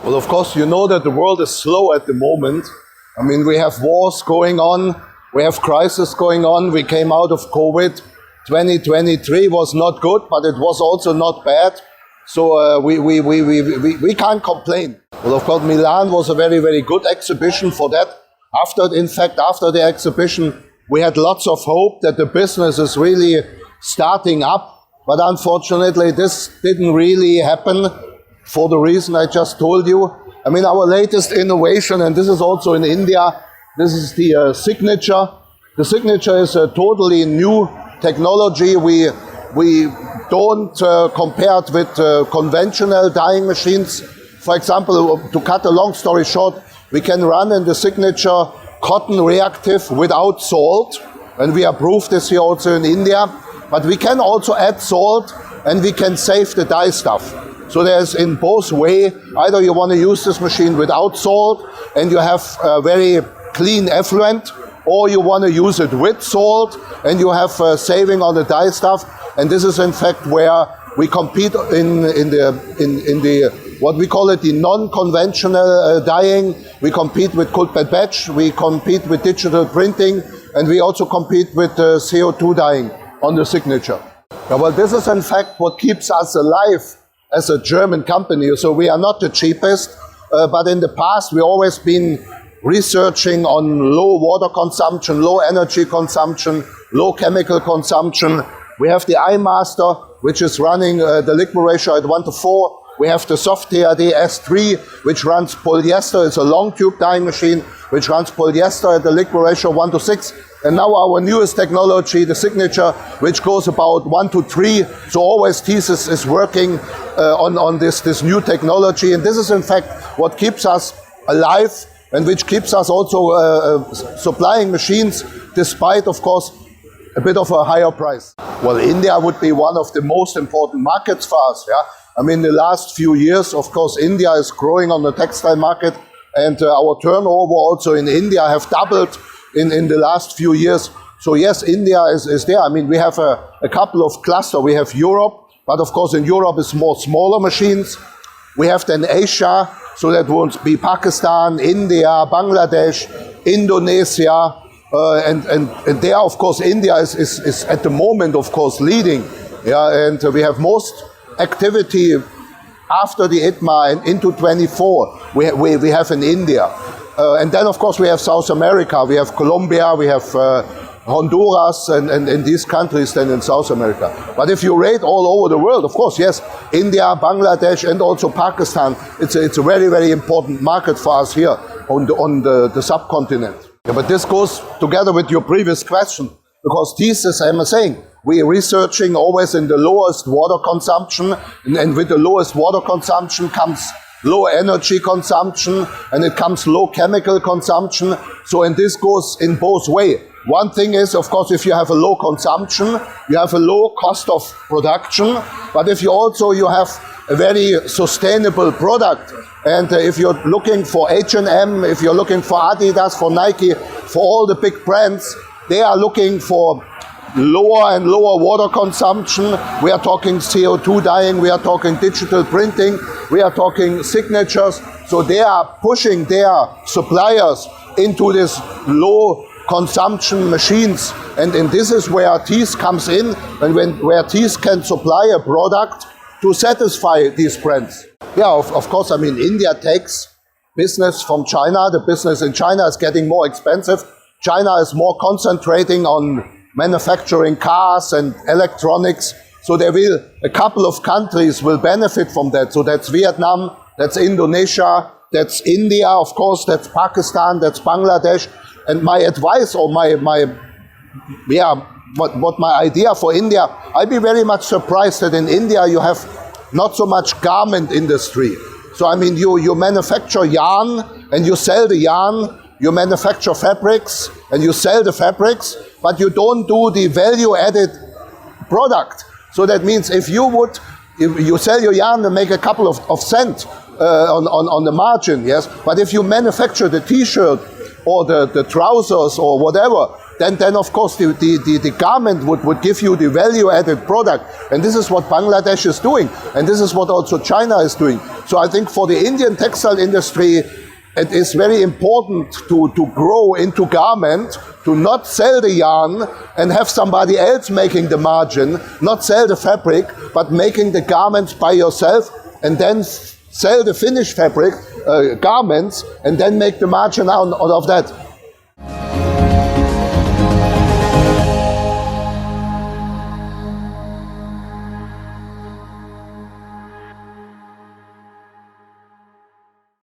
Well, of course, you know that the world is slow at the moment. I mean, we have wars going on, we have crisis going on, we came out of COVID. 2023 was not good, but it was also not bad. So we can't complain. Well, of course, Milan was a very, very good exhibition for that. After the exhibition, we had lots of hope that the business is really starting up. But unfortunately, this didn't really happen for the reason I just told you. I mean, our latest innovation, and this is also in India, this is the signature. The signature is a totally new technology. We don't compare it with conventional dyeing machines. For example, to cut a long story short, we can run in the signature cotton reactive without salt, and we approved this here also in India. But we can also add salt, and we can save the dye stuff. So there's in both way, either you want to use this machine without salt, and you have a very clean effluent, or you want to use it with salt, and you have saving on the dye stuff. And this is in fact where we compete in the what we call it the non-conventional dyeing. We compete with cold-bed batch, we compete with digital printing, and we also compete with CO2 dyeing on the signature. Well, this is in fact what keeps us alive as a German company. So we are not the cheapest, but in the past we always been researching on low water consumption, low energy consumption, low chemical consumption. We have the iMaster, which is running the liquid ratio at 1:4. We have the soft TRD S3, which runs polyester. It's a long tube dyeing machine, which runs polyester at the liquid ratio 1:6. And now our newest technology, the signature, which goes about 1:3. So always Thies is working on this new technology. And this is in fact what keeps us alive and which keeps us also supplying machines, despite, of course, a bit of a higher price. Well, India would be one of the most important markets for us. Yeah? I mean, the last few years, of course, India is growing on the textile market, and our turnover also in India have doubled in the last few years. So yes, India is there. I mean, we have a couple of clusters. We have Europe, but of course in Europe it's more smaller machines. We have then Asia, so that would be Pakistan, India, Bangladesh, Indonesia, and there, of course, India is at the moment, of course, leading. Yeah, and we have most activity after the ITMA and into 24 we have in India. And then, of course, we have South America. We have Colombia, we have Honduras, and these countries then in South America. But if you rate all over the world, of course, yes, India, Bangladesh, and also Pakistan, it's a very, very important market for us here on the subcontinent. Yeah, but this goes together with your previous question, because Thies, as I'm saying, we are researching always in the lowest water consumption, and with the lowest water consumption comes low energy consumption, and it comes low chemical consumption. So, and this goes in both ways. One thing is, of course, if you have a low consumption, you have a low cost of production, but if you have a very sustainable product, and if you're looking for H&M, if you're looking for Adidas, for Nike, for all the big brands, they are looking for lower and lower water consumption. We are talking CO2 dyeing, we are talking digital printing, we are talking signatures. So they are pushing their suppliers into this low consumption machines. And this is where Thies comes in, and where Thies can supply a product to satisfy these brands. Yeah, of course, I mean, India takes business from China. The business in China is getting more expensive. China is more concentrating on manufacturing cars and electronics. So a couple of countries will benefit from that. So that's Vietnam, that's Indonesia, that's India, of course, that's Pakistan, that's Bangladesh. And my advice, or what my idea for India, I'd be very much surprised that in India you have not so much garment industry. So I mean, you manufacture yarn and you sell the yarn, you manufacture fabrics and you sell the fabrics, but you don't do the value-added product. So that means if you sell your yarn and make a couple of cents on the margin, yes, but if you manufacture the t-shirt or the trousers or whatever, then of course the garment would give you the value-added product. And this is what Bangladesh is doing. And this is what also China is doing. So I think for the Indian textile industry, it is very important to grow into garment, to not sell the yarn and have somebody else making the margin, not sell the fabric, but making the garments by yourself and then sell the finished fabric, garments, and then make the margin out of that.